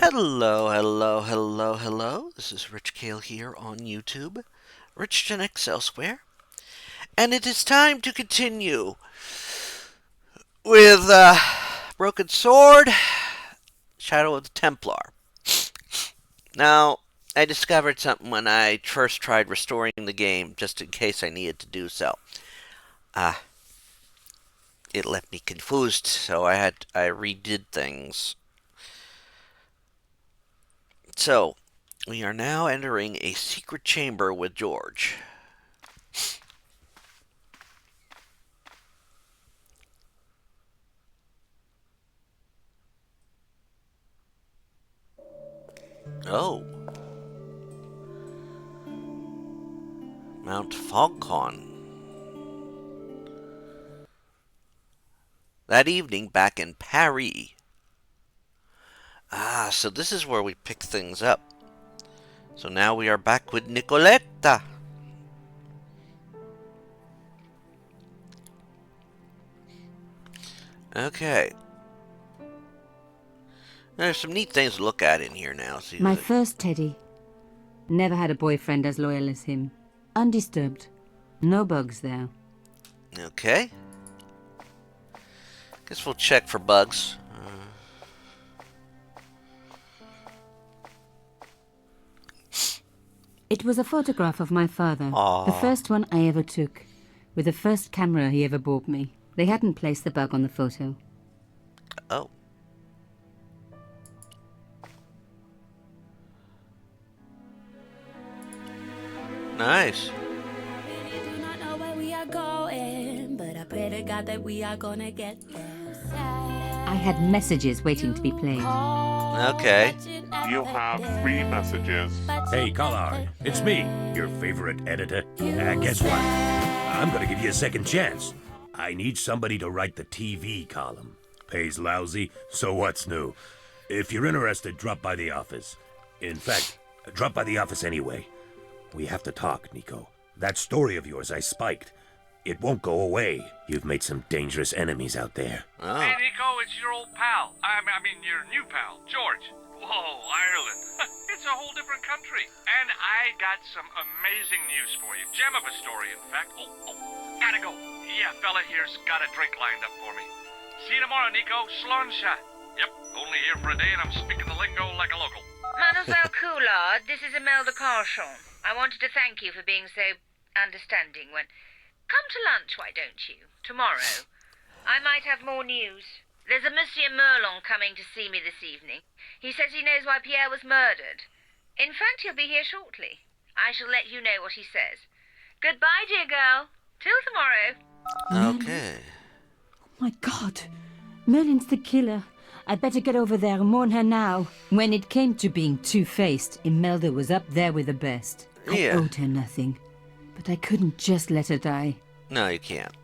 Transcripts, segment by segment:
Hello, hello, hello, hello. This is Rich Kale here on YouTube, Rich Gen X elsewhere, and it is time to continue with Broken Sword, Shadow of the Templar. Now, I discovered something when I first tried restoring the game, just in case I needed to do so. Uh, it left me confused, so I redid things. So, we are now entering a secret chamber with George. Oh. Mount Falcon. That evening back in Paris. So this is where we pick things up. So now we are back with Nicolette. Okay. There's some neat things to look at in here now. See, My first Teddy. Never had a boyfriend as loyal as him. Undisturbed. No bugs there. Okay. Guess we'll check for bugs. It was a photograph of my father. Aww. The first one I ever took. With the first camera he ever bought me. They hadn't placed the bug on the photo. Oh. Nice. But I pray to God that we are gonna get there. I had messages waiting to be played. Okay. You have 3 messages. Hey, Collard, it's me, your favorite editor. Guess what? I'm gonna give you a second chance. I need somebody to write the TV column. Pays lousy, so what's new? If you're interested, drop by the office. In fact, drop by the office anyway. We have to talk, Nico. That story of yours I spiked. It won't go away. You've made some dangerous enemies out there. Oh. Hey, Nico, it's your old pal. I mean, your new pal, George. Whoa, Ireland. It's a whole different country. And I got some amazing news for you. Gem of a story, in fact. Oh, gotta go. Yeah, fella here's got a drink lined up for me. See you tomorrow, Nico. Slonsha. Yep, only here for a day and I'm speaking the lingo like a local. Mademoiselle Coulard, this is Imelda Carchon. I wanted to thank you for being so understanding when... Come to lunch, why don't you? Tomorrow. I might have more news. There's a Monsieur Merlon coming to see me this evening. He says he knows why Pierre was murdered. In fact, he'll be here shortly. I shall let you know what he says. Goodbye, dear girl. Till tomorrow. Okay. Oh my God. Merlin's the killer. I'd better get over there and warn her now. When it came to being two-faced, Imelda was up there with the best. Yeah. I owed her nothing. But I couldn't just let her die. No, you can't.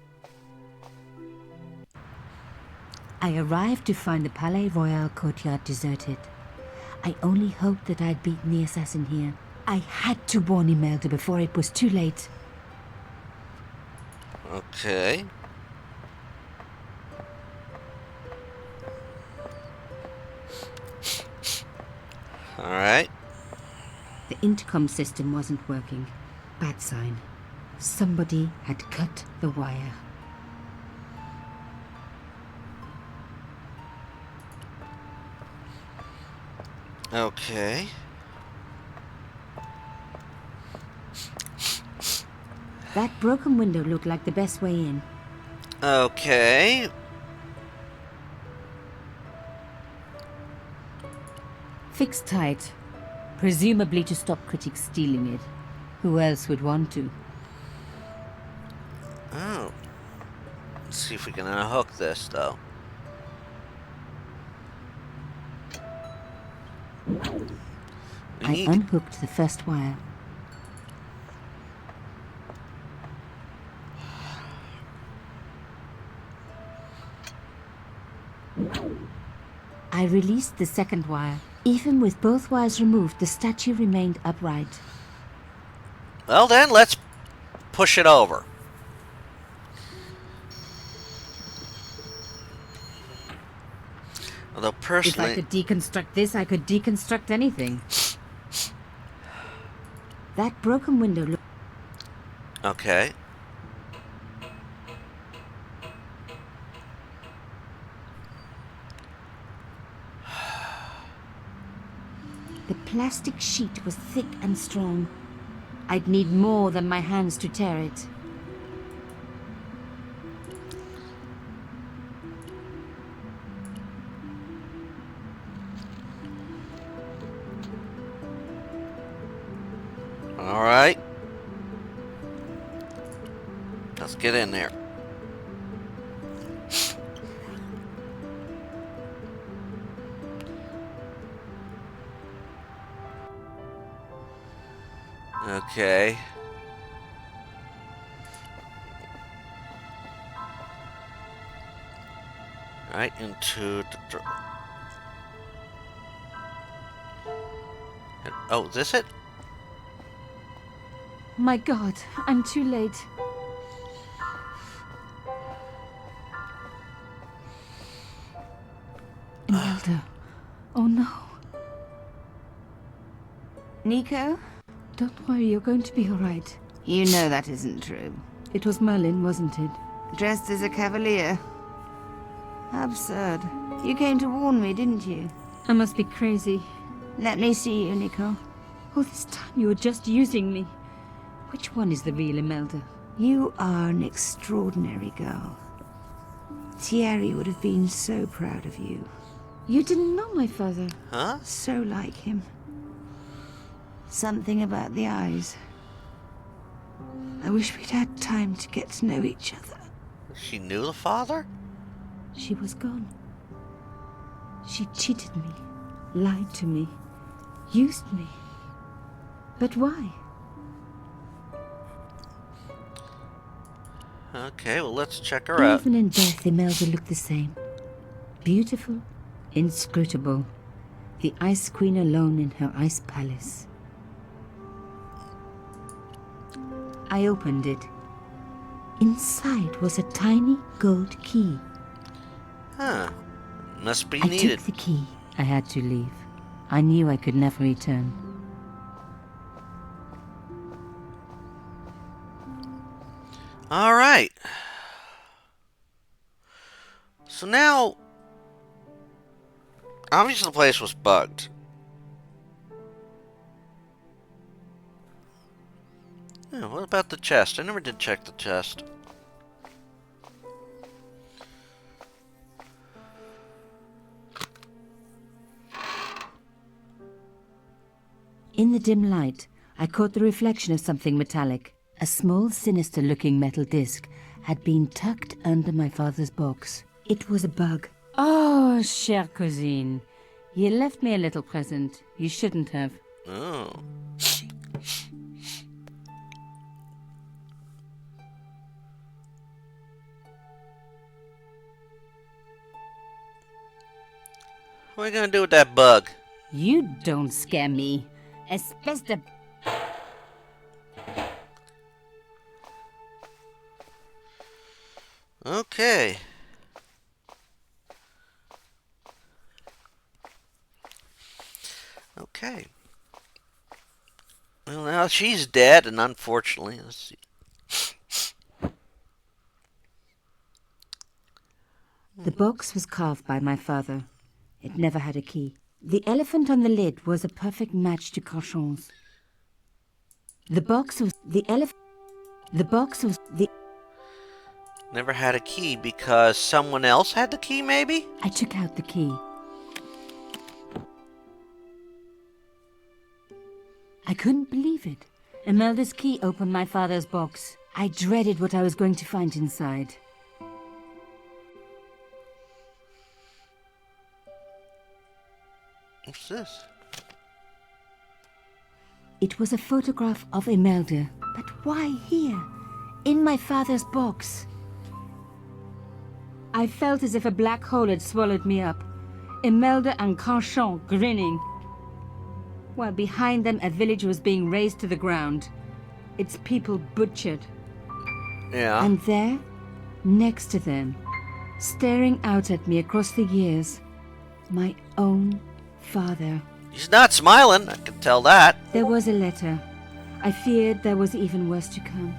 I arrived to find the Palais Royal courtyard deserted. I only hoped that I'd beaten the assassin here. I had to warn Imelda before it was too late. Okay. Alright. The intercom system wasn't working. Bad sign. Somebody had cut the wire. Okay. That broken window looked like the best way in. Okay. Fixed tight. Presumably to stop critics stealing it. Who else would want to? Oh. Let's see if we can unhook this, though. I unhooked the first wire. I released the second wire. Even with both wires removed, the statue remained upright. Well then, let's push it over. Although If I personally, could deconstruct this, I could deconstruct anything. That broken window okay. The plastic sheet was thick and strong. I'd need more than my hands to tear it. All right. Let's get in there. Okay. Right into the... Oh, is this it? My God, I'm too late. Imelda. Oh no. Nico? Don't worry, you're going to be all right. You know that isn't true. It was Merlin, wasn't it? Dressed as a cavalier. Absurd. You came to warn me, didn't you? I must be crazy. Let me see you, Nico. All this time you were just using me. Which one is the real Imelda? You are an extraordinary girl. Thierry would have been so proud of you. You didn't know my father. Huh? So like him. Something about the eyes. I wish we'd had time to get to know each other. She knew the father? She was gone. She cheated me, lied to me, used me. But why? Okay, well, let's check her out. Even in death, Imelda looked the same. Beautiful, inscrutable. The Ice Queen alone in her ice palace. I opened it. Inside was a tiny gold key. Huh. Must be I needed. took the key. I had to leave. I knew I could never return. All right. So now, obviously the place was bugged. Yeah, what about the chest? I never did check the chest. In the dim light, I caught the reflection of something metallic. A small, sinister-looking metal disc had been tucked under my father's box. It was a bug. Oh, chère cousine. You left me a little present. You shouldn't have. Oh. What are you gonna do with that bug? You don't scare me. Espèce de... Okay. Okay. Well, now she's dead, and unfortunately, let's see. The box was carved by my father. It never had a key. The elephant on the lid was a perfect match to Carchon's. The box was the... Never had a key because someone else had the key, maybe? I took out the key. I couldn't believe it. Imelda's key opened my father's box. I dreaded what I was going to find inside. What's this? It was a photograph of Imelda. But why here? In my father's box? I felt as if a black hole had swallowed me up. Imelda and Carchon grinning. While behind them a village was being razed to the ground. Its people butchered. Yeah. And there, next to them, staring out at me across the years, My own father. He's not smiling, I can tell that. There was a letter. I feared there was even worse to come.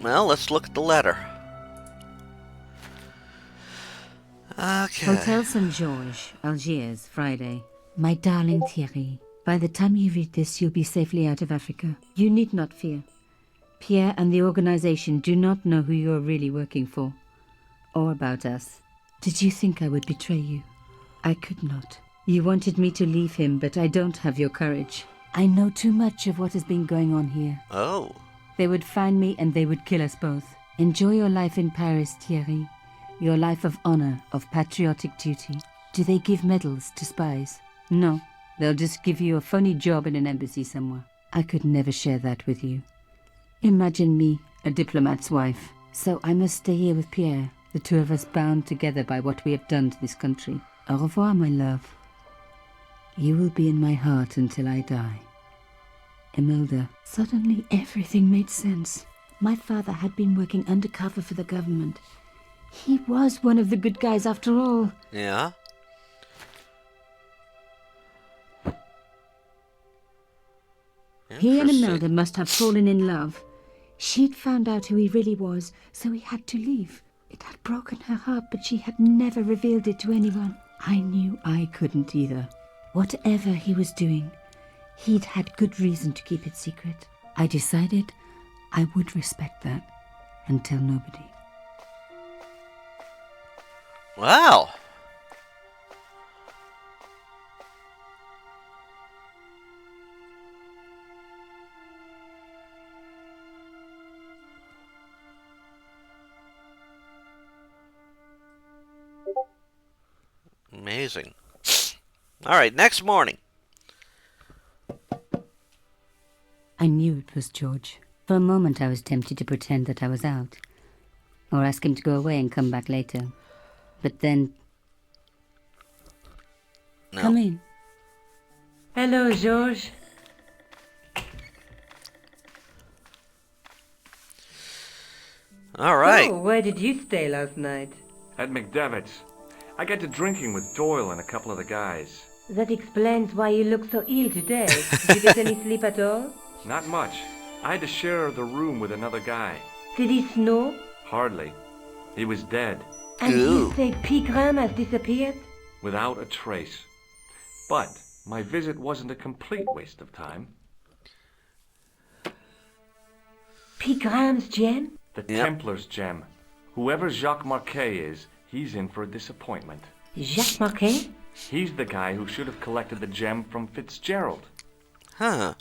Well, let's look at the letter. Okay. Hotel St. George, Algiers, Friday. My darling Thierry, by the time you read this, you'll be safely out of Africa. You need not fear. Pierre and the organization do not know who you're really working for, or about us. Did you think I would betray you? I could not. You wanted me to leave him, but I don't have your courage. I know too much of what has been going on here. Oh. They would find me and they would kill us both. Enjoy your life in Paris, Thierry. Your life of honor, of patriotic duty. Do they give medals to spies? No. They'll just give you a phony job in an embassy somewhere. I could never share that with you. Imagine me, a diplomat's wife. So I must stay here with Pierre, the two of us bound together by what we have done to this country. Au revoir, my love. You will be in my heart until I die. Imelda. Suddenly everything made sense. My father had been working undercover for the government. He was one of the good guys after all. Yeah? He and Imelda must have fallen in love. She'd found out who he really was, so he had to leave. It had broken her heart, but she had never revealed it to anyone. I knew I couldn't either. Whatever he was doing, he'd had good reason to keep it secret. I decided I would respect that and tell nobody. Wow. Amazing. All right, next morning. I knew it was George. For a moment I was tempted to pretend that I was out, or ask him to go away and come back later. But then... No. Come in. Hello, George. All right. Oh, where did you stay last night? At McDevitt's. I got to drinking with Doyle and a couple of the guys. That explains why you look so ill today. Did you get any sleep at all? Not much. I had to share the room with another guy. Did it snow? Hardly. He was dead, And Ew. you say Pigram has disappeared? without a trace. But my visit wasn't a complete waste of time. Pigram's gem? The Yep. Templars gem. Whoever Jacques Marquet is, he's in for a disappointment. Jacques Marquet? He's the guy who should have collected the gem from Fitzgerald. Huh.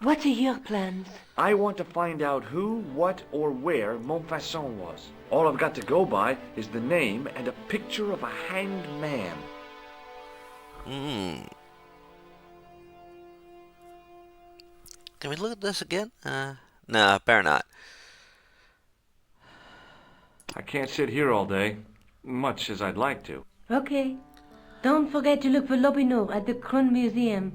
What are your plans? I want to find out who, what, or where Montfaucon was. All I've got to go by is the name and a picture of a hanged man. Can we look at this again? No, better not. I can't sit here all day, much as I'd like to. Okay. Don't forget to look for Lobinot at the Kron Museum.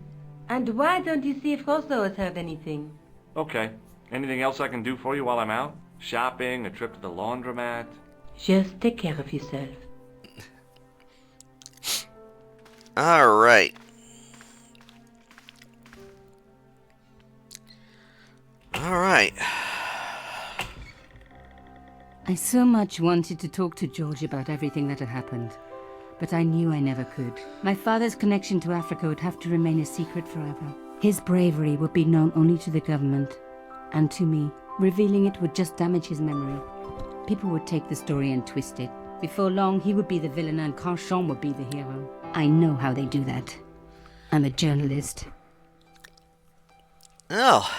And why don't you see if Rosso has heard anything? Okay. Anything else I can do for you while I'm out? Shopping, a trip to the laundromat? Just take care of yourself. All right. All right. I so much wanted to talk to George about everything that had happened, but I knew I never could. My father's connection to Africa would have to remain a secret forever. His bravery would be known only to the government and to me. Revealing it would just damage his memory. People would take the story and twist it. Before long, he would be the villain and Carchon would be the hero. I know how they do that. I'm a journalist. Oh.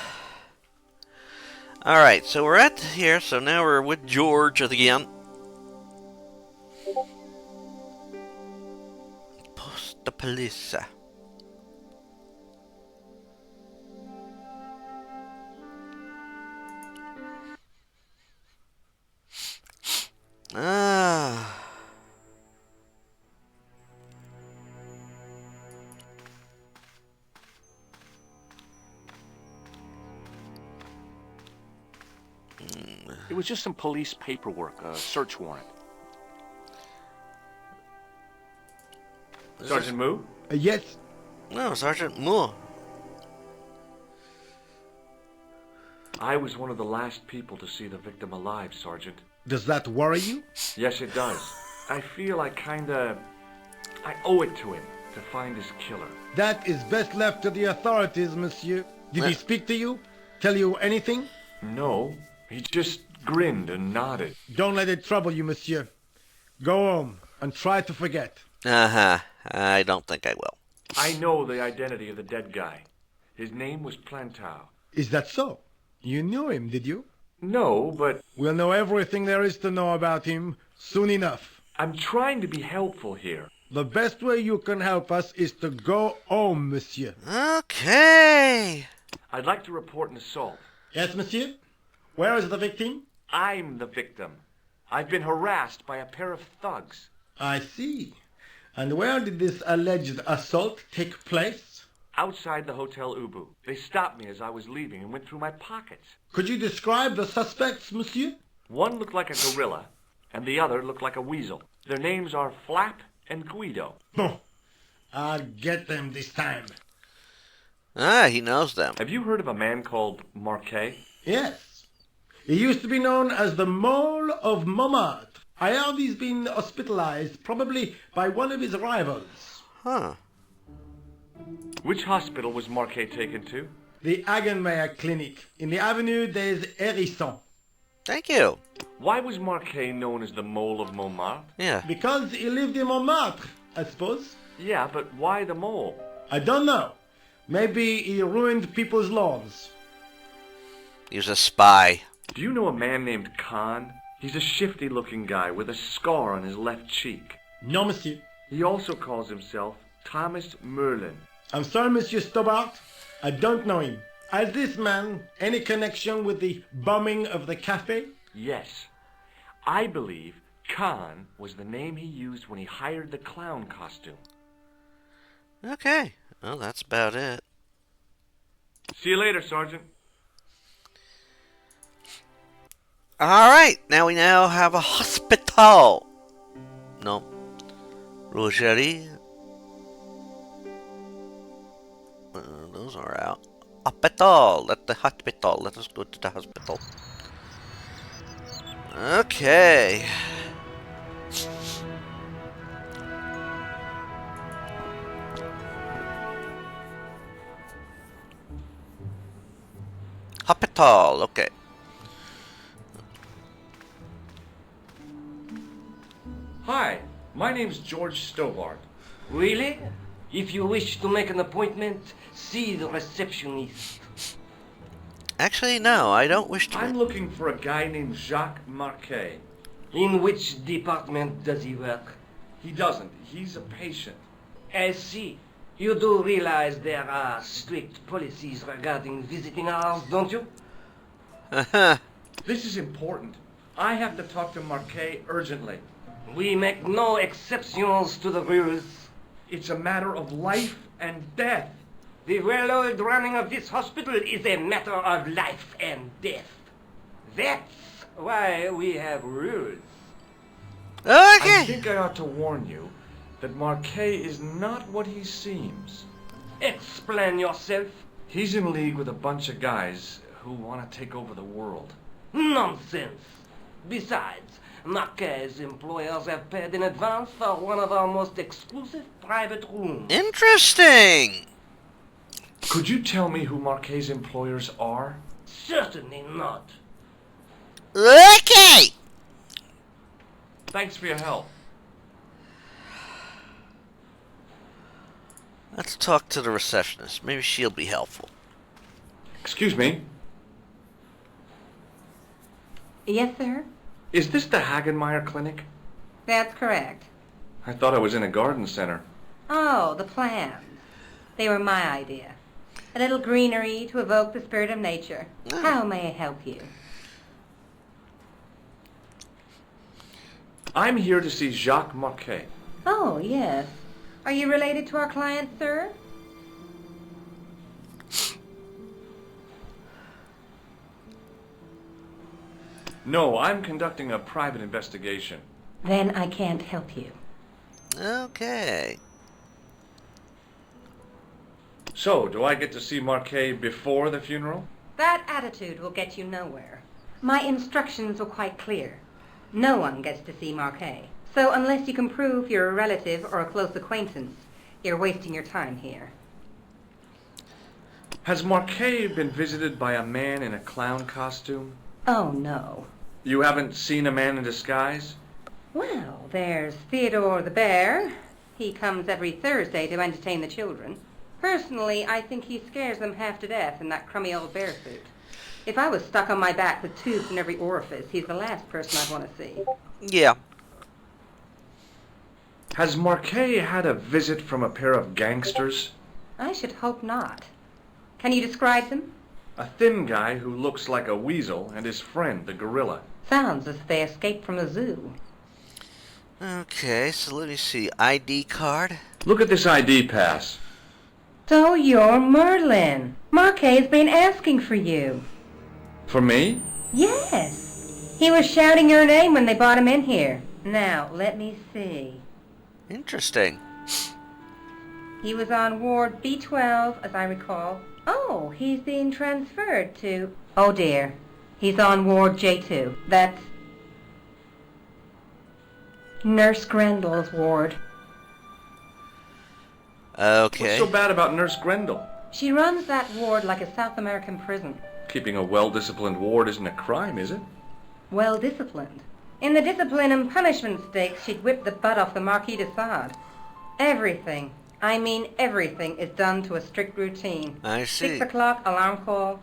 All right, so we're at here, so now we're with George again. Post the police. Ah. It was just some police paperwork, a search warrant. Sergeant Moo? Yes. No, Sergeant Moore. I was one of the last people to see the victim alive, Sergeant. Does that worry you? Yes, it does. I feel I owe it to him to find his killer. That is best left to the authorities, monsieur. Did he speak to you? Tell you anything? No, he just grinned and nodded. Don't let it trouble you, monsieur. Go home and try to forget. Uh-huh. I don't think I will. I know the identity of the dead guy. His name was Plantow. Is that so? You knew him, did you? No, but We'll know everything there is to know about him soon enough. I'm trying to be helpful here. The best way you can help us is to go home, monsieur. Okay. I'd like to report an assault. Yes, monsieur? Where is the victim? I'm the victim. I've been harassed by a pair of thugs. I see. And where did this alleged assault take place? Outside the Hotel Ubu. They stopped me as I was leaving and went through my pockets. Could you describe the suspects, monsieur? One looked like a gorilla, and the other looked like a weasel. Their names are Flap and Guido. Bon. I'll get them this time. Ah, he knows them. Have you heard of a man called Marquet? Yes. He used to be known as the Mole of Montmartre. I heard he's been hospitalized, probably by one of his rivals. Huh. Which hospital was Marquet taken to? The Hagenmeyer Clinic, in the Avenue des Hérissons. Thank you. Why was Marquet known as the Mole of Montmartre? Yeah. Because he lived in Montmartre, I suppose. Yeah, but why the mole? I don't know. Maybe he ruined people's lawns. He was a spy. Do you know a man named Khan? He's a shifty-looking guy with a scar on his left cheek. No, monsieur. He also calls himself Thomas Merlin. I'm sorry, Monsieur Stobart. I don't know him. Has this man any connection with the bombing of the cafe? Yes. I believe Khan was the name he used when he hired the clown costume. Okay. Well, that's about it. See you later, Sergeant. Alright, now we now have a hospital. No. Rougerie. Those are out. Hospital. Let us go to the hospital. Okay. Hospital. Okay. Hi, my name's George Stobart. Really? If you wish to make an appointment, see the receptionist. Actually, no, I don't wish to. I'm looking for a guy named Jacques Marquet. In which department does he work? He doesn't. He's a patient. I see. You do realize there are strict policies regarding visiting hours, don't you? This is important. I have to talk to Marquet urgently. We make no exceptions to the rules. It's a matter of life and death. The well-oiled running of this hospital is a matter of life and death. That's why we have rules. Okay. I think I ought to warn you that Marquet is not what he seems. Explain yourself. He's in league with a bunch of guys who want to take over the world. Nonsense. Besides, Marquet's employers have paid in advance for one of our most exclusive private rooms. Interesting. Could you tell me who Marquet's employers are? Certainly not. Okay. Thanks for your help. Let's talk to the receptionist. Maybe she'll be helpful. Excuse me. Yes, sir? Is this the Hagenmeyer Clinic? That's correct. I thought I was in a garden center. Oh, the plans. They were my idea. A little greenery to evoke the spirit of nature. How may I help you? I'm here to see Jacques Marquet. Oh, yes. Are you related to our client, sir? No, I'm conducting a private investigation. Then I can't help you. Okay. So, do I get to see Marquet before the funeral? That attitude will get you nowhere. My instructions were quite clear. No one gets to see Marquet. So unless you can prove you're a relative or a close acquaintance, you're wasting your time here. Has Marquet been visited by a man in a clown costume? Oh, no. You haven't seen a man in disguise? Well, there's Theodore the Bear. He comes every Thursday to entertain the children. Personally, I think he scares them half to death in that crummy old bear suit. If I was stuck on my back with tubes in every orifice, he's the last person I'd want to see. Yeah. Has Marquet had a visit from a pair of gangsters? I should hope not. Can you describe them? A thin guy who looks like a weasel and his friend, the gorilla. Sounds as if they escaped from a zoo. Okay, so let me see. ID card? Look at this ID pass. So you're Merlin. Marquet's been asking for you. For me? Yes. He was shouting your name when they brought him in here. Now, let me see. Interesting. He was on Ward B12, as I recall. Oh, he's being transferred to... Oh, dear. He's on Ward J2. That's Nurse Grendel's ward. Okay. What's so bad about Nurse Grendel? She runs that ward like a South American prison. Keeping a well-disciplined ward isn't a crime, is it? Well disciplined. In the discipline and punishment stakes, she'd whip the butt off the Marquis de Sade. Everything, I mean everything, is done to a strict routine. I see. 6 o'clock, alarm call.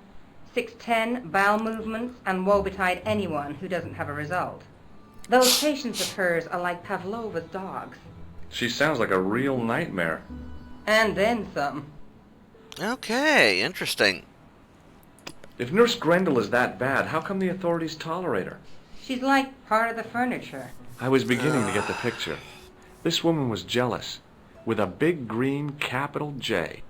6:10, bowel movements, and woe betide anyone who doesn't have a result. Those patients of hers are like Pavlova's dogs. She sounds like a real nightmare. And then some. Okay, interesting. If Nurse Grendel is that bad, how come the authorities tolerate her? She's like part of the furniture. I was beginning to get the picture. This woman was jealous, with a big green capital J.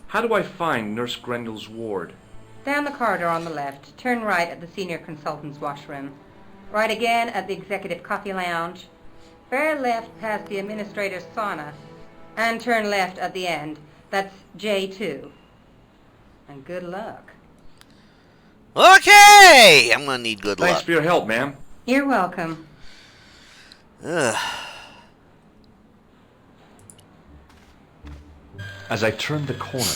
How do I find Nurse Grendel's ward? Down the corridor on the left, turn right at the senior consultant's washroom. Right again at the executive coffee lounge. Bear left past the administrator's sauna. And turn left at the end. That's J2. And good luck. Okay! I'm gonna need good luck. Thanks for your help, ma'am. You're welcome. Ugh. As I turned the corner,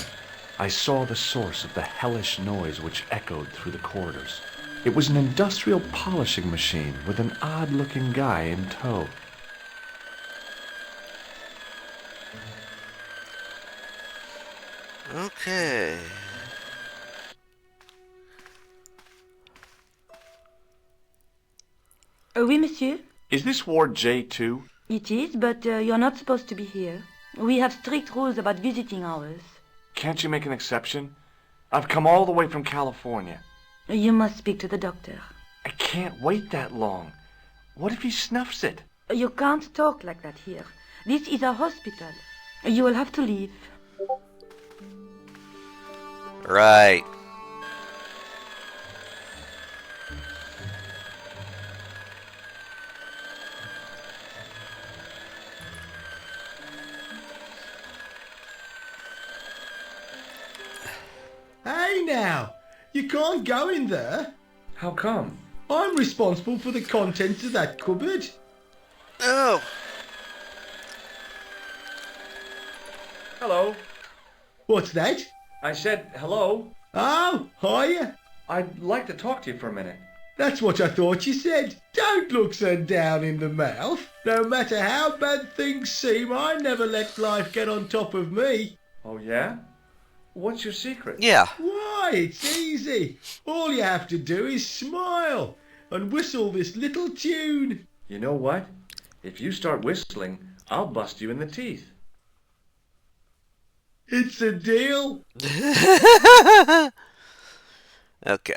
I saw the source of the hellish noise which echoed through the corridors. It was an industrial polishing machine with an odd-looking guy in tow. Okay. Oui, monsieur. Is this Ward J2? It is, but you're not supposed to be here. We have strict rules about visiting hours. Can't you make an exception? I've come all the way from California. You must speak to the doctor. I can't wait that long. What if he snuffs it? You can't talk like that here. This is a hospital. You will have to leave. Right. Hey now, you can't go in there. How come? I'm responsible for the contents of that cupboard. Oh. Hello. What's that? I said hello. Oh, hiya. I'd like to talk to you for a minute. That's what I thought you said. Don't look so down in the mouth. No matter how bad things seem, I never let life get on top of me. Oh, yeah? What's your secret? Yeah. Why, it's easy. All you have to do is smile and whistle this little tune. You know what? If you start whistling, I'll bust you in the teeth. It's a deal. Okay.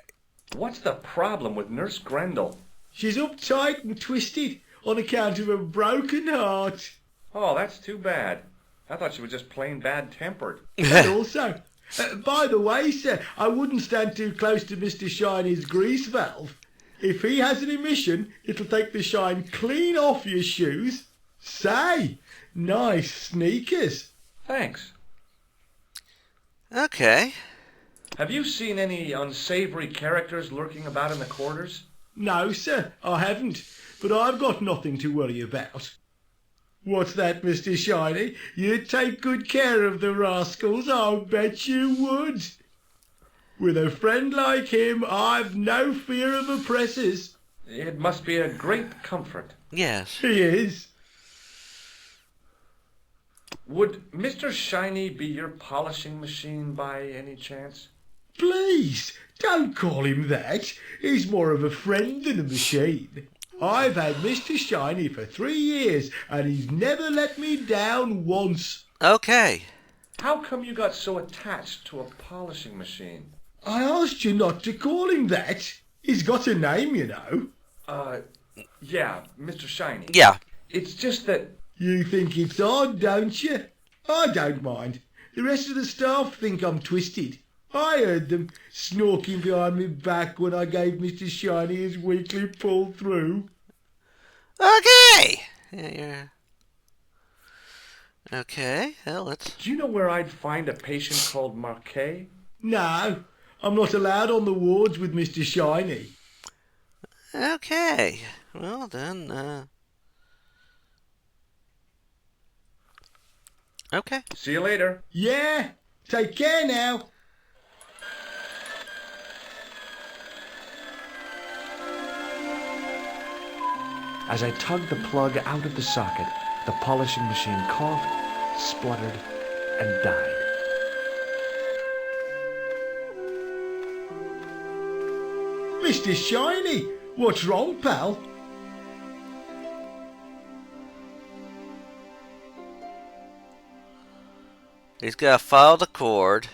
What's the problem with Nurse Grendel? She's uptight and twisted on account of a broken heart. Oh, that's too bad. I thought she was just plain bad-tempered. And also, by the way, sir, I wouldn't stand too close to Mr. Shiny's grease valve. If he has an emission, it'll take the shine clean off your shoes. Say, nice sneakers. Thanks. Okay. Have you seen any unsavory characters lurking about in the corridors? No, sir, I haven't. But I've got nothing to worry about. What's that, Mr. Shiny? You'd take good care of the rascals, I'll bet you would. With a friend like him, I've no fear of oppressors. It must be a great comfort. Yes. He is. Would Mr. Shiny be your polishing machine by any chance? Please, don't call him that. He's more of a friend than a machine. I've had Mr. Shiny for 3 years, and he's never let me down once. Okay. How come you got so attached to a polishing machine? I asked you not to call him that. He's got a name, you know. Yeah, Mr. Shiny. Yeah. It's just that... You think it's odd, don't you? I don't mind. The rest of the staff think I'm twisted. I heard them snorking behind my back when I gave Mr. Shiny his weekly pull-through. Okay. Yeah. Okay, well, let's... Do you know where I'd find a patient called Marquet? No, I'm not allowed on the wards with Mr. Shiny. Okay. Well, then, Okay. See you later. Yeah, take care now. As I tugged the plug out of the socket, the polishing machine coughed, spluttered, and died. Mr. Shiny, what's wrong, pal? He's got to follow the cord.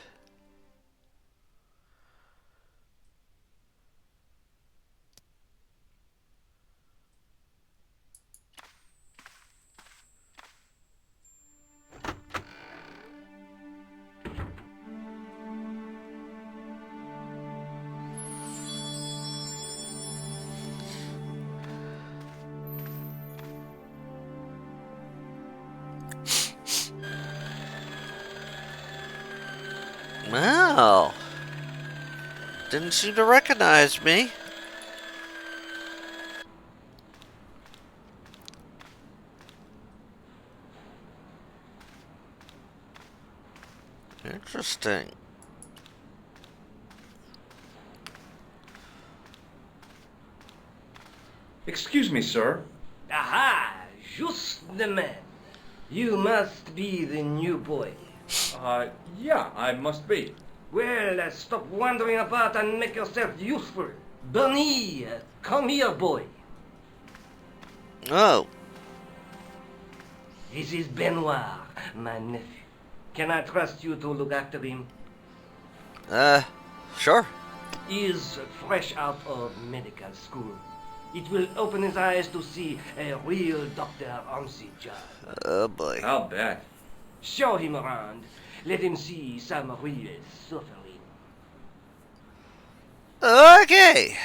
Well, didn't seem to recognize me. Interesting. Excuse me, sir. Aha! Just the man. You must be the new boy. Yeah, I must be. Well, stop wandering about and make yourself useful. Bernie, come here, boy. Oh. This is Benoit, my nephew. Can I trust you to look after him? Sure. He is fresh out of medical school. It will open his eyes to see a real doctor on the job. Oh, boy. I'll bet. Show him around. Let him see some real suffering. Okay.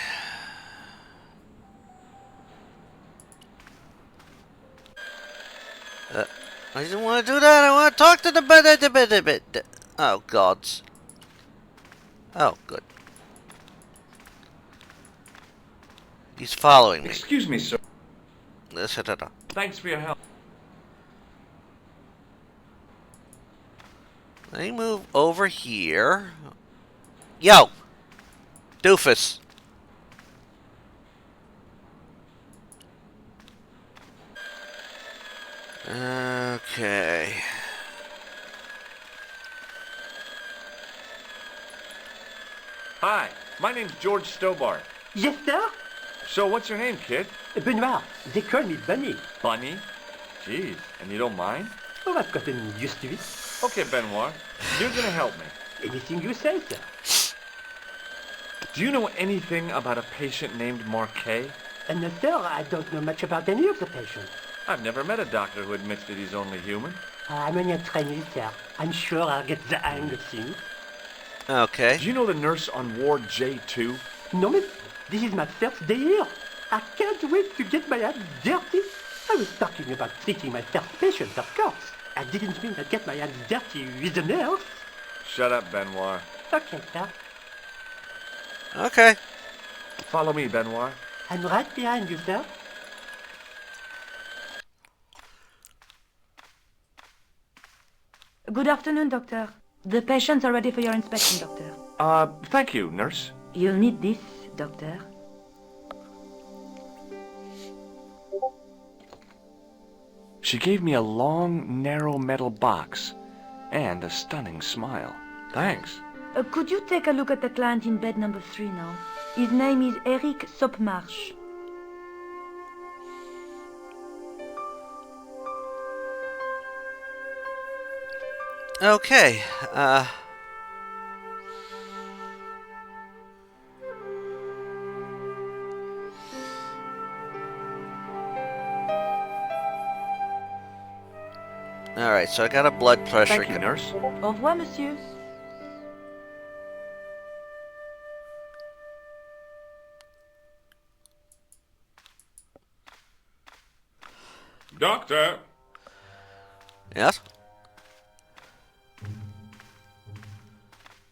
I didn't want to do that. I want to talk to the... Oh, gods. Oh, good. He's following me. Excuse me, sir. Da-da-da. Thanks for your help. Let me move over here. Yo! Doofus. Okay. Hi, my name's George Stobar. Yes, sir? So what's your name, kid? Benoit. They call me Bunny. Bunny? Jeez, and you don't mind? Oh, I've gotten used to it. Okay, Benoit, you're gonna help me. Anything you say, sir. Do you know anything about a patient named Marquet? No, sir, I don't know much about any of the patients. I've never met a doctor who admits that he's only human. I'm only a trainee, sir. I'm sure I'll get the hang of things. Okay. Do you know the nurse on Ward J2? No, miss. This is my first day here. I can't wait to get my hands dirty. I was talking about treating my first patient, of course. I didn't mean I'd get my hands dirty with a nurse. Shut up, Benoit. Okay, sir. Okay. Follow me, Benoit. I'm right behind you, sir. Good afternoon, Doctor. The patients are ready for your inspection, Doctor. Thank you, nurse. You'll need this, Doctor. She gave me a long, narrow metal box and a stunning smile. Thanks. Could you take a look at the client in bed number 3 now? His name is Eric Sopmarsh. Okay. Alright, so I got a blood pressure. Thank you, nurse. Au revoir, monsieur. Doctor! Yes?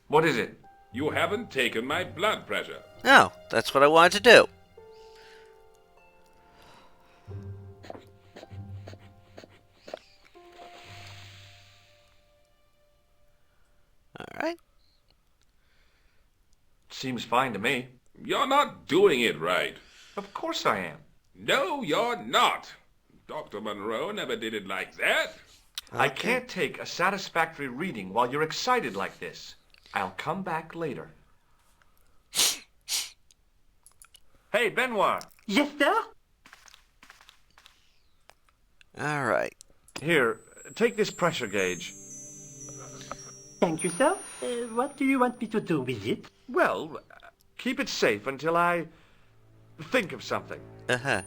What is it? You haven't taken my blood pressure. No, that's what I wanted to do. Alright. Seems fine to me. You're not doing it right. Of course I am. No, you're not. Dr. Monroe never did it like that. I can't take a satisfactory reading while you're excited like this. I'll come back later. Hey, Benoit. Yes, sir? Alright. Here, take this pressure gauge. Thank you, sir. What do you want me to do with it? Well, keep it safe until I think of something. Uh-huh.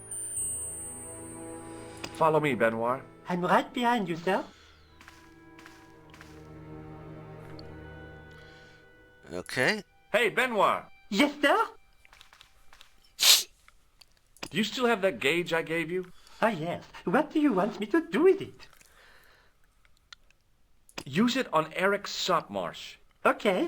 Follow me, Benoit. I'm right behind you, sir. Okay. Hey, Benoit. Yes, sir? Do you still have that gauge I gave you? Ah, yes. What do you want me to do with it? Use it on Eric Sopmarsh. Okay.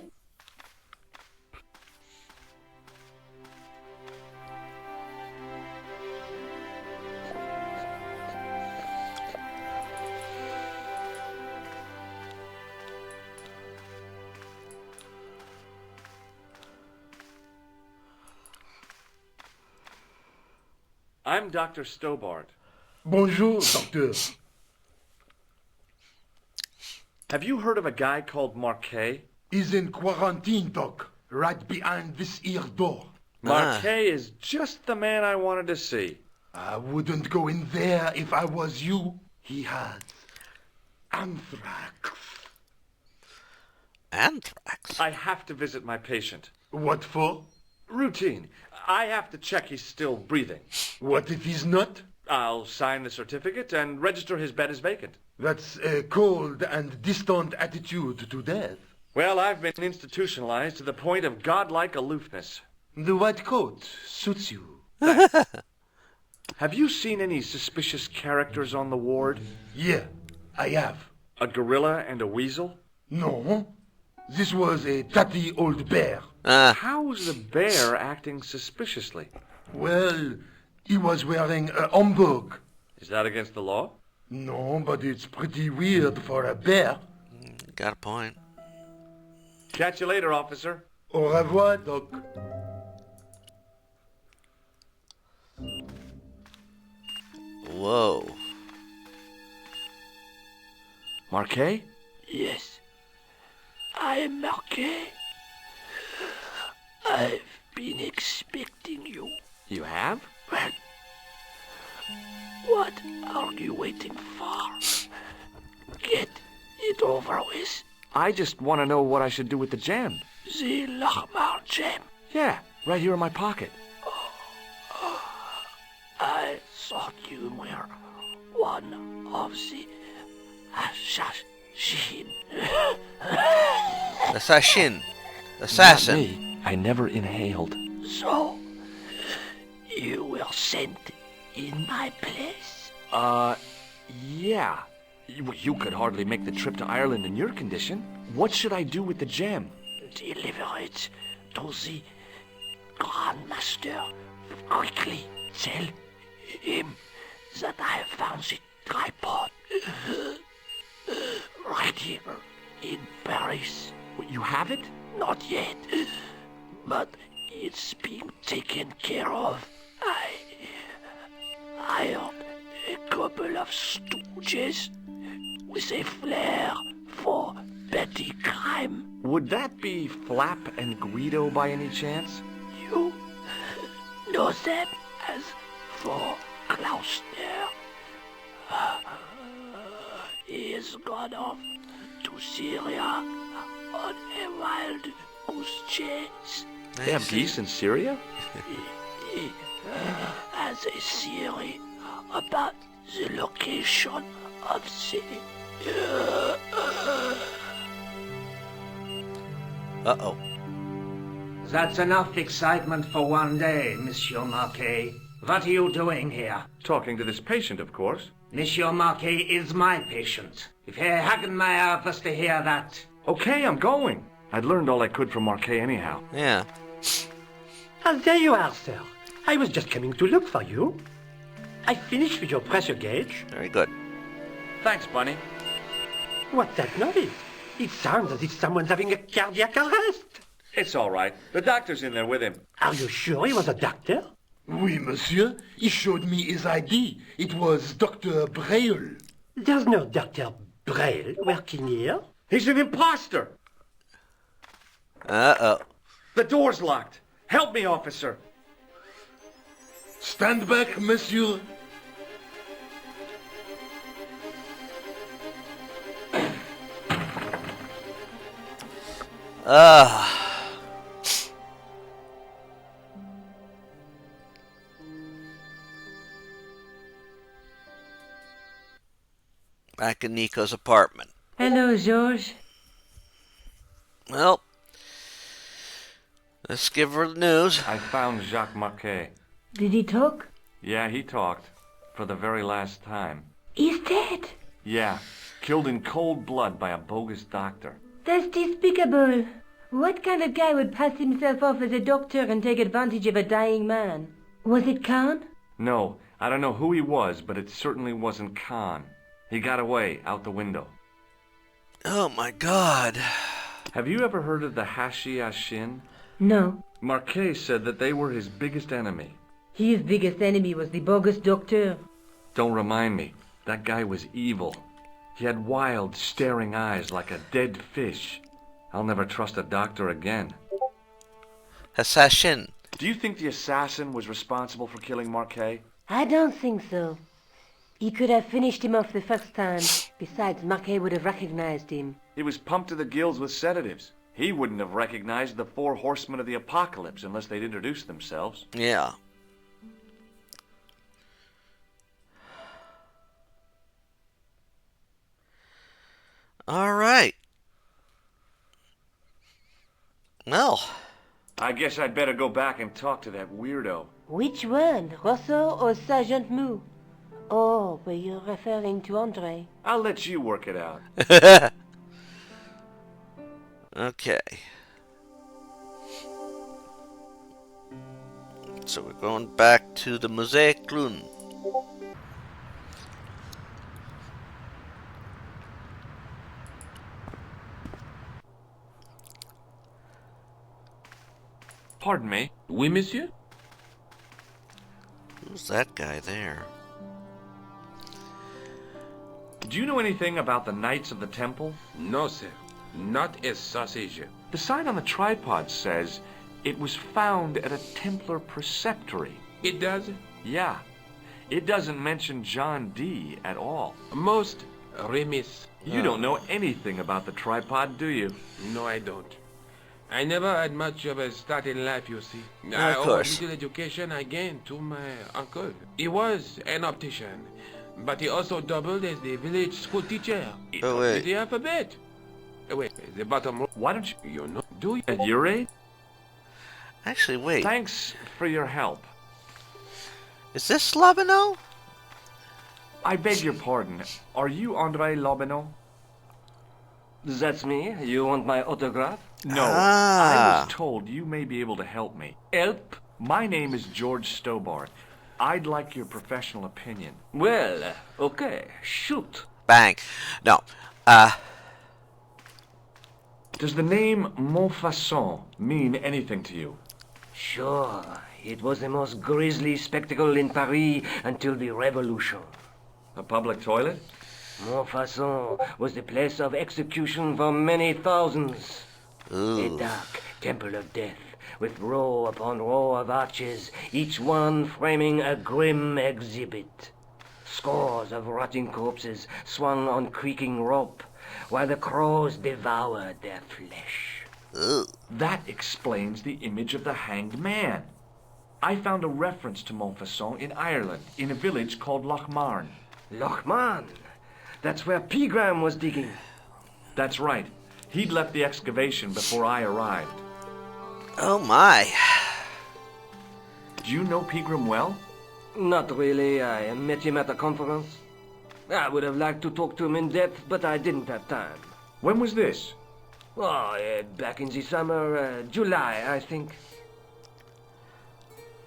I'm Dr. Stobart. Bonjour, docteur. Have you heard of a guy called Marquet? He's in quarantine, doc. Right behind this here door. Marquet is just the man I wanted to see. I wouldn't go in there if I was you. He has anthrax. Anthrax? I have to visit my patient. What for? Routine. I have to check he's still breathing. What if he's not? I'll sign the certificate and register his bed as vacant. That's a cold and distant attitude to death. Well, I've been institutionalized to the point of godlike aloofness. The white coat suits you. Have you seen any suspicious characters on the ward? Yeah, I have. A gorilla and a weasel? No. This was a tatty old bear. How's the bear acting suspiciously? Well, he was wearing a homburg. Is that against the law? No, but it's pretty weird for a bear. Got a point. Catch you later, officer. Au revoir, doc. Whoa. Marquet? Yes. I am Marquet. I've been expecting you. You have? Well, what are you waiting for? Get it over with. I just want to know what I should do with the gem. The Lahmar gem. Yeah, right here in my pocket. I thought you were one of the assassin. Assassin. Assassin. Not me. I never inhaled. So, you were sent in my place? Yeah. You could hardly make the trip to Ireland in your condition. What should I do with the gem? Deliver it to the Grandmaster. Quickly tell him that I have found the tripod right here in Paris. You have it? Not yet, but it's being taken care of. I hired a couple of stooges with a flair for petty crime. Would that be Flap and Guido by any chance? You know them as for Klausner. He has gone off to Syria on a wild goose chase. They have geese in Syria? He has a theory about the location of the... Uh-oh. That's enough excitement for one day, Monsieur Marquet. What are you doing here? Talking to this patient, of course. Monsieur Marquet is my patient. If Herr Hagenmeyer was to hear that... Okay, I'm going. I'd learned all I could from Marquet anyhow. Yeah. Ah, there you are, sir. I was just coming to look for you. I finished with your pressure gauge. Very good. Thanks, Bunny. What's that noise? It sounds as if someone's having a cardiac arrest. It's all right. The doctor's in there with him. Are you sure he was a doctor? Oui, monsieur. He showed me his ID. It was Dr. Braille. There's no Dr. Braille working here. He's an imposter. Uh-oh. The door's locked. Help me, officer. Stand back, monsieur. Back in Nico's apartment. Hello, George. Well, let's give her the news. I found Jacques Marquet. Did he talk? Yeah, he talked. For the very last time. He's dead. Yeah. Killed in cold blood by a bogus doctor. That's despicable. What kind of guy would pass himself off as a doctor and take advantage of a dying man? Was it Khan? No, I don't know who he was, but it certainly wasn't Khan. He got away, out the window. Oh my God. Have you ever heard of the Hashi-Ashin? No. Marquet said that they were his biggest enemy. His biggest enemy was the bogus doctor. Don't remind me. That guy was evil. He had wild, staring eyes like a dead fish. I'll never trust a doctor again. Assassin. Do you think the assassin was responsible for killing Marquet? I don't think so. He could have finished him off the first time. Besides, Marquet would have recognized him. He was pumped to the gills with sedatives. He wouldn't have recognized the 4 horsemen of the apocalypse unless they'd introduced themselves. Yeah. All right. Well. I guess I'd better go back and talk to that weirdo. Which one, Rousseau or Sergeant Mou? Oh, but you're referring to Andre. I'll let you work it out. Okay. So we're going back to the Musée Clun. Pardon me. Oui, monsieur? Who's that guy there? Do you know anything about the Knights of the Temple? No, sir. Not a sausage. The sign on the tripod says it was found at a Templar preceptory. It does? Yeah. It doesn't mention John D. at all. Most remiss. You don't know anything about the tripod, do you? No, I don't. I never had much of a start in life, you see. Of course. Little education I gained to my uncle. He was an optician, but he also doubled as the village school teacher. He taught me the alphabet. Wait, the bottom row. Why don't you know? Do you? At your age? Actually, wait. Thanks for your help. Is this Slavino? I beg your pardon. Are you André Lobineau? That's me. You want my autograph? No. I was told you may be able to help me. Help? My name is George Stobart. I'd like your professional opinion. Well, okay. Shoot. Bang. No. Does the name Montfaucon mean anything to you? Sure. It was the most grisly spectacle in Paris until the Revolution. A public toilet? Montfaucon was the place of execution for many thousands. Ooh. A dark temple of death, with row upon row of arches, each one framing a grim exhibit. Scores of rotting corpses swung on creaking rope, while the crows devoured their flesh. Ooh. That explains the image of the hanged man. I found a reference to Montfaucon in Ireland, in a village called Lochmarn. Lochmarn? That's where Pegram was digging. That's right. He'd left the excavation before I arrived. Oh my. Do you know Pegram well? Not really. I met him at a conference. I would have liked to talk to him in depth, but I didn't have time. When was this? Oh, back in the summer, July, I think.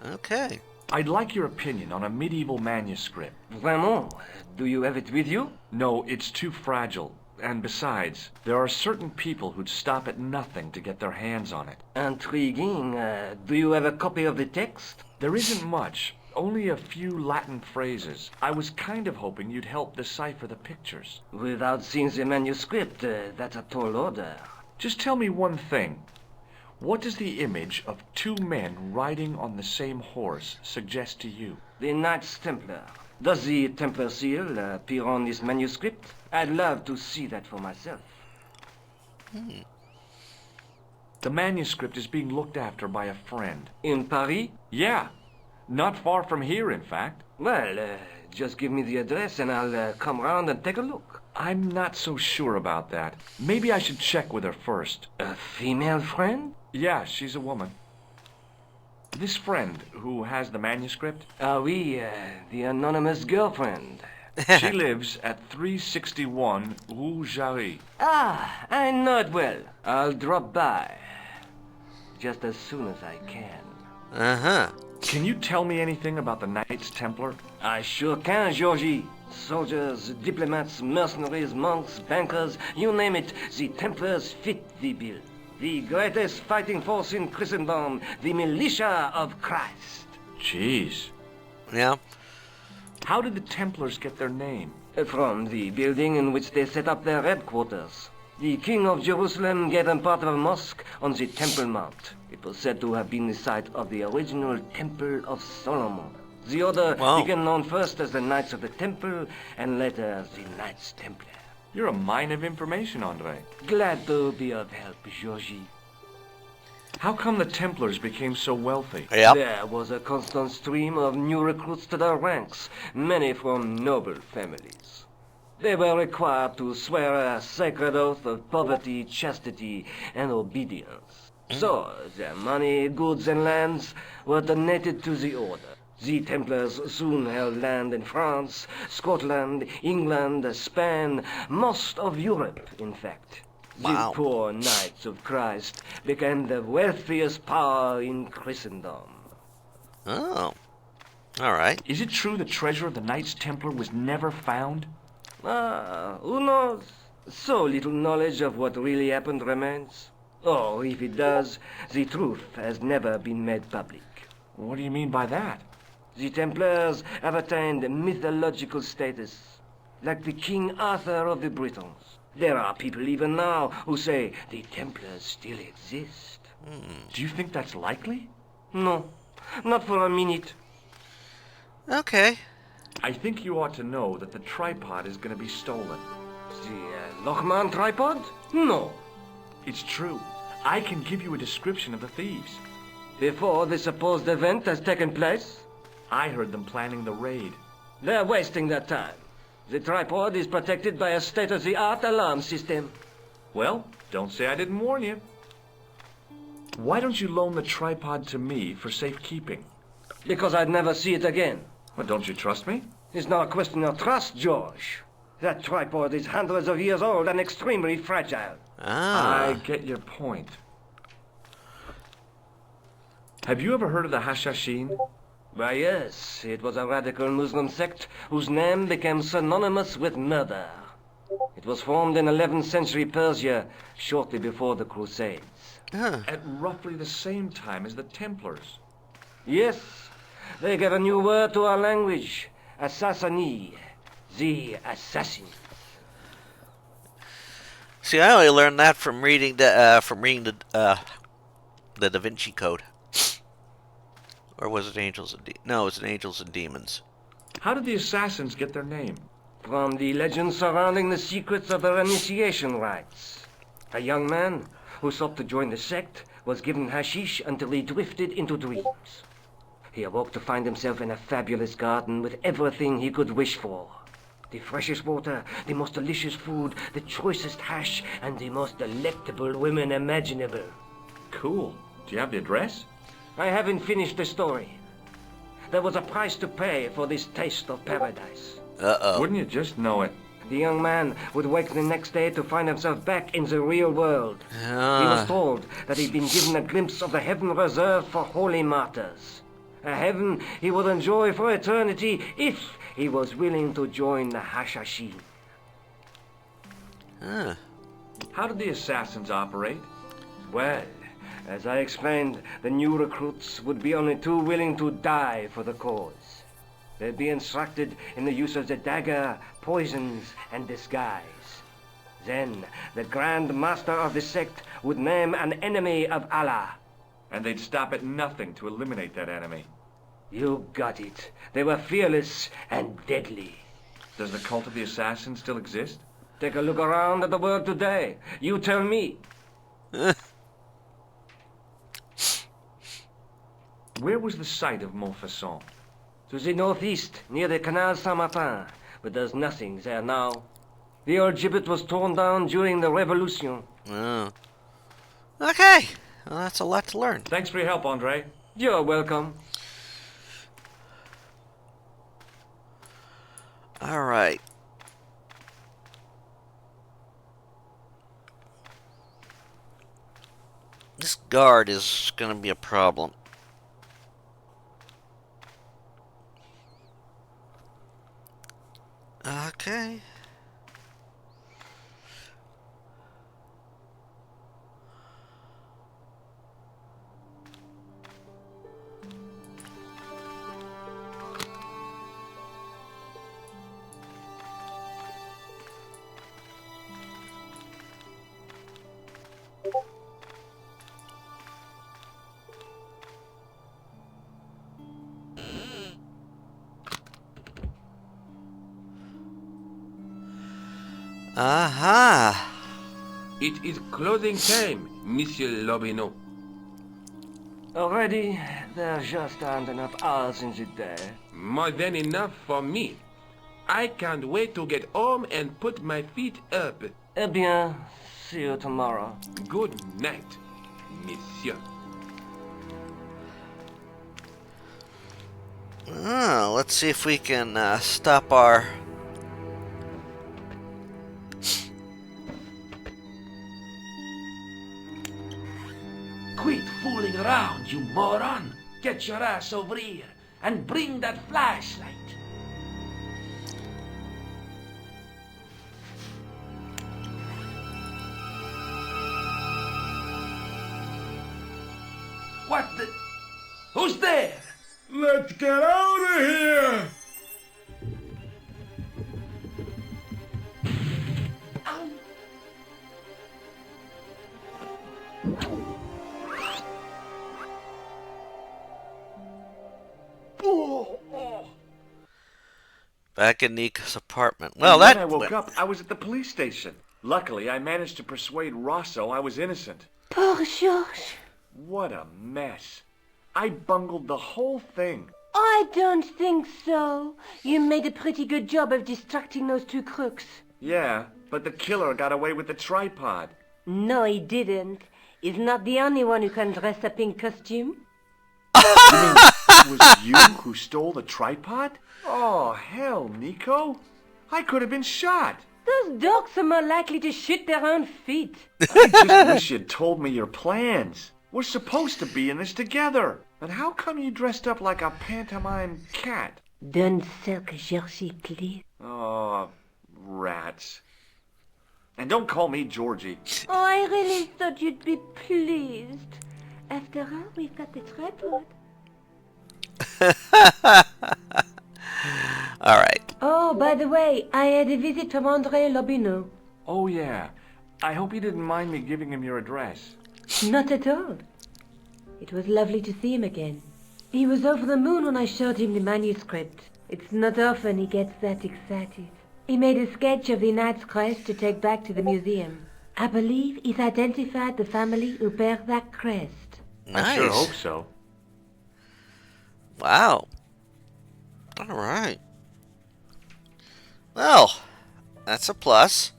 Okay. I'd like your opinion on a medieval manuscript. Vraiment? Do you have it with you? No, it's too fragile. And besides, there are certain people who'd stop at nothing to get their hands on it. Intriguing. Do you have a copy of the text? There isn't much. Only a few Latin phrases. I was kind of hoping you'd help decipher the pictures. Without seeing the manuscript, that's a tall order. Just tell me one thing. What does the image of two men riding on the same horse suggest to you? The Knights Templar. Does the Templar seal appear on this manuscript? I'd love to see that for myself. The manuscript is being looked after by a friend. In Paris? Yeah. Not far from here, in fact. Well, just give me the address and I'll come round and take a look. I'm not so sure about that. Maybe I should check with her first. A female friend? Yeah, she's a woman. This friend who has the manuscript? Oui, the anonymous girlfriend. She lives at 361 Rue Jarry. Ah, I know it well. I'll drop by. Just as soon as I can. Uh-huh. Can you tell me anything about the Knights Templar? I sure can, Georgie. Soldiers, diplomats, mercenaries, monks, bankers, you name it, the Templars fit the bill. The greatest fighting force in Christendom, the militia of Christ. Jeez. Yeah. How did the Templars get their name? From the building in which they set up their headquarters. The King of Jerusalem gave them part of a mosque on the Temple Mount. It was said to have been the site of the original Temple of Solomon. The order became known first as the Knights of the Temple, and later the Knights Templar. You're a mine of information, Andre. Glad to be of help, Georgie. How come the Templars became so wealthy? Yep. There was a constant stream of new recruits to their ranks, many from noble families. They were required to swear a sacred oath of poverty, chastity, and obedience. So, their money, goods, and lands were donated to the order. The Templars soon held land in France, Scotland, England, Spain, most of Europe, in fact. Wow. The poor Knights of Christ became the wealthiest power in Christendom. Oh. All right. Is it true the treasure of the Knights Templar was never found? Who knows? So little knowledge of what really happened remains. Or, if it does, the truth has never been made public. What do you mean by that? The Templars have attained mythological status, like the King Arthur of the Britons. There are people even now who say the Templars still exist. Do you think that's likely? No, not for a minute. Okay. I think you ought to know that the tripod is going to be stolen. The Lochmarn tripod? No. It's true. I can give you a description of the thieves. Before the supposed event has taken place? I heard them planning the raid. They're wasting their time. The tripod is protected by a state-of-the-art alarm system. Well, don't say I didn't warn you. Why don't you loan the tripod to me for safekeeping? Because I'd never see it again. Well, don't you trust me? It's not a question of trust, George. That tripod is hundreds of years old and extremely fragile. I get your point. Have you ever heard of the Hashashin? Why, yes. It was a radical Muslim sect whose name became synonymous with murder. It was formed in 11th century Persia, shortly before the Crusades. At roughly the same time as the Templars. Yes. They gave a new word to our language. Assassini. The assassin. See, I only learned that from reading the Da Vinci Code. Or was it Angels and No, it was Angels and Demons. How did the assassins get their name? From the legends surrounding the secrets of their initiation rites. A young man who sought to join the sect was given hashish until he drifted into dreams. He awoke to find himself in a fabulous garden with everything he could wish for. The freshest water, the most delicious food, the choicest hash, and the most delectable women imaginable. Cool. Do you have the address? I haven't finished the story. There was a price to pay for this taste of paradise. Uh-oh. Wouldn't you just know it? The young man would wake the next day to find himself back in the real world. He was told that he'd been given a glimpse of the heaven reserved for holy martyrs. A heaven he would enjoy for eternity if he was willing to join the Hashashin. How did the assassins operate? Well, as I explained, the new recruits would be only too willing to die for the cause. They'd be instructed in the use of the dagger, poisons, and disguise. Then, the Grand Master of the sect would name an enemy of Allah. And they'd stop at nothing to eliminate that enemy. You got it. They were fearless and deadly. Does the cult of the assassins still exist? Take a look around at the world today. You tell me. Where was the site of Montfaucon? To the northeast, near the Canal Saint-Martin, but there's nothing there now. The old gibbet was torn down during the Revolution. Oh. Okay. Well, that's a lot to learn. Thanks for your help, Andre. You're welcome. All right. This guard is going to be a problem. Okay. Aha! It is closing time, Monsieur Lobineau. Already, there just aren't enough hours in the day. More than enough for me. I can't wait to get home and put my feet up. Eh bien, see you tomorrow. Good night, Monsieur. Let's see if we can stop our... Quit fooling around, you moron! Get your ass over here and bring that flashlight. What the... Who's there? Let's get out of here! Back in Nika's apartment. Well, when that... I woke up, I was at the police station. Luckily, I managed to persuade Rosso I was innocent. Poor George. What a mess. I bungled the whole thing. I don't think so. You made a pretty good job of distracting those two crooks. Yeah, but the killer got away with the tripod. No, he didn't. He's not the only one who can dress up in costume. You mean it was you who stole the tripod? Oh, hell, Nico. I could have been shot. Those dogs are more likely to shit their own feet. I just wish you'd told me your plans. We're supposed to be in this together. But how come you dressed up like a pantomime cat? Don't sulk, Georgie, please. Oh, rats. And don't call me Georgie. Oh, I really thought you'd be pleased. After all, we've got the tripod. All right. Oh, by the way, I had a visit from André Lobineau. Oh, yeah. I hope you didn't mind me giving him your address. Not at all. It was lovely to see him again. He was over the moon when I showed him the manuscript. It's not often he gets that excited. He made a sketch of the knight's crest to take back to the museum. I believe he's identified the family who bear that crest. Nice. I sure hope so. Wow. All right. Well, that's a plus.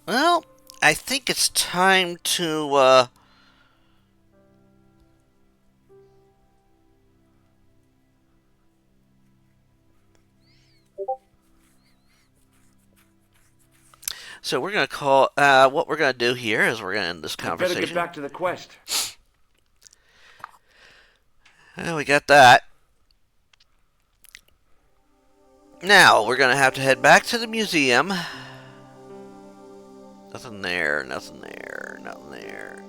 Well, I think it's time to, So we're going to call, what we're going to do here is we're going to end this conversation. Better get back to the quest. Well, we got that. Now, we're going to have to head back to the museum. Nothing there, nothing there, nothing there.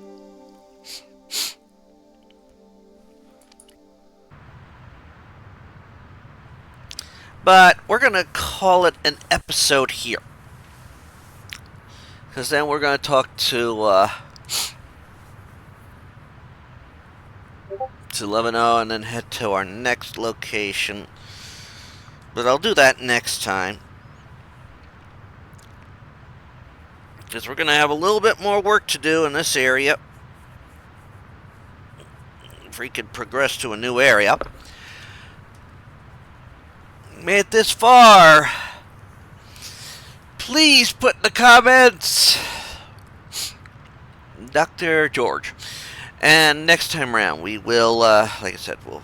But we're going to call it an episode here. Because then we're going to talk to Levino and then head to our next location. But I'll do that next time. Because we're going to have a little bit more work to do in this area. If we could progress to a new area. Made it this far. Please put in the comments Dr. George. And next time around we will, like I said, we'll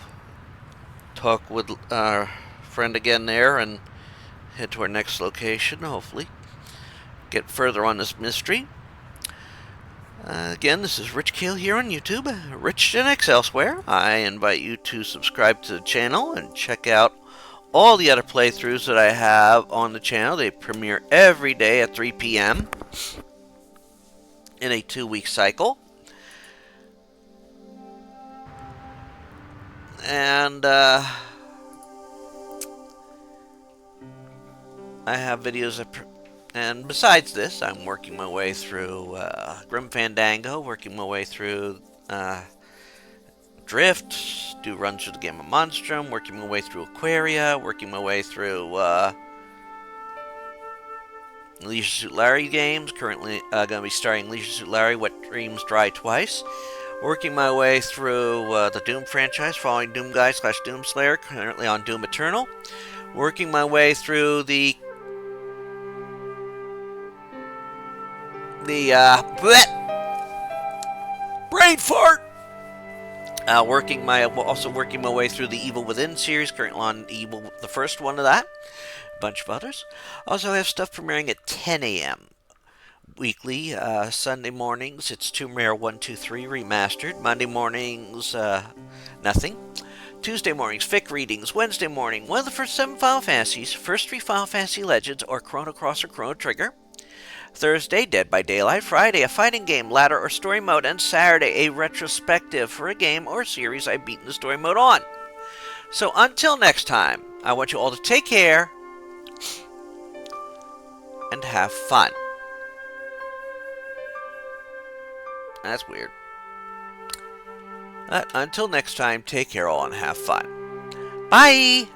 talk with our friend again there and head to our next location, hopefully. Get further on this mystery. Again, this is Rich Kale here on YouTube, Rich Gen X elsewhere. I invite you to subscribe to the channel and check out all the other playthroughs that I have on the channel. They premiere every day at 3 p.m. in a 2-week cycle. And I have videos and besides this, I'm working my way through Grim Fandango, working my way through Drift, do runs through the game of Monstrum, working my way through Aquaria, working my way through Leisure Suit Larry games. Currently going to be starting Leisure Suit Larry, Wet Dreams Dry Twice. Working my way through the Doom franchise, following Doom Guy / Doom Slayer, currently on Doom Eternal. Working my way through the brain fart. Also working my way through the Evil Within series, currently on Evil, the first one of that. A bunch of others. Also have stuff premiering at 10 a.m. weekly. Sunday mornings, it's Tomb Raider 1, 2, 3 Remastered. Monday mornings, nothing. Tuesday mornings, fic readings. Wednesday morning, one of the first 7 Final Fantasies, first 3 Final Fantasy Legends, or Chrono Cross or Chrono Trigger. Thursday, Dead by Daylight. Friday, a fighting game, ladder, or story mode. And Saturday, a retrospective for a game or series I've beaten the story mode on. So until next time, I want you all to take care and have fun. That's weird. But until next time, take care all and have fun. Bye!